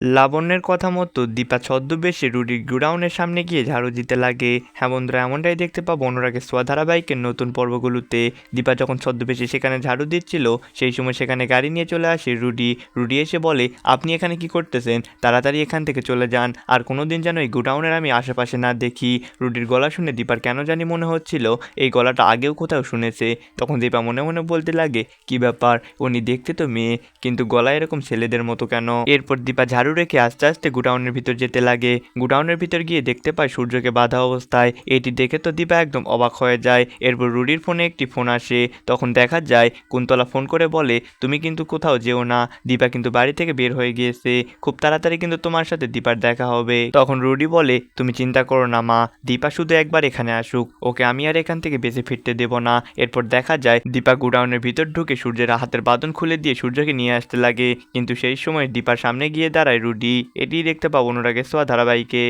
লাবণ্যের কথা মতো দীপা ছদ্মবেশে রুডির গোডাউনের সামনে গিয়ে ঝাড়ু দিতে লাগে। হ্যাঁ বন্ধুরা, এমনটাই দেখতে পাবো অনুরাগের ছোঁয়া ধারাবাহিকের নতুন পর্বগুলোতে। দীপা যখন ছদ্মবেশে সেখানে ঝাড়ু দিচ্ছিল, সেই সময় সেখানে গাড়ি নিয়ে চলে আসে রুডি। রুডি এসে বলে, আপনি এখানে কি করতেছেন? তাড়াতাড়ি এখান থেকে চলে যান, আর কোনোদিন যেন এই গোডাউনের আমি আশেপাশে না দেখি। রুডির গলা শুনে দীপার কেন জানি মনে হচ্ছিল এই গলাটা আগেও কোথাও শুনেছে। তখন দীপা মনে মনে বলতে লাগে, কি ব্যাপার, উনি দেখতে তো মেয়ে, কিন্তু গলা এরকম ছেলেদের মতো কেন? এরপর দীপা ঝাড়ু রেখে আস্তে আস্তে গোডাউনের ভিতর যেতে লাগে। গোডাউনের ভিতর গিয়ে দেখতে পায় সূর্যকে বাঁধা অবস্থায়। এটি দেখে তো দীপা একদম অবাক হয়ে যায়। এরপর রুডির ফোনে একটি ফোন আসে। তখন দেখা যায় কুন্তলা ফোন করে বলে, তুমি কিন্তু কোথাও যেও না, দীপা কিন্তু বাড়ি থেকে বের হয়ে গিয়েছে, খুব তাড়াতাড়ি কিন্তু তোমার সাথে দীপার দেখা হবে। তখন রুডি বলে, তুমি চিন্তা করো না মা, দীপা শুধু একবার এখানে আসুক, ওকে আমি আর এখান থেকে বেঁচে ফিরতে দেব না। এরপর দেখা যায় দীপা গোডাউনের ভিতর ঢুকে সূর্যের হাতের বাঁধন খুলে দিয়ে সূর্যকে নিয়ে আসতে লাগে। কিন্তু সেই সময় দীপার সামনে গিয়ে দাঁড়ায় রুডি। এটি দেখতে পাবো অনুরাগের ছোঁয়া ধারাবাহিকে।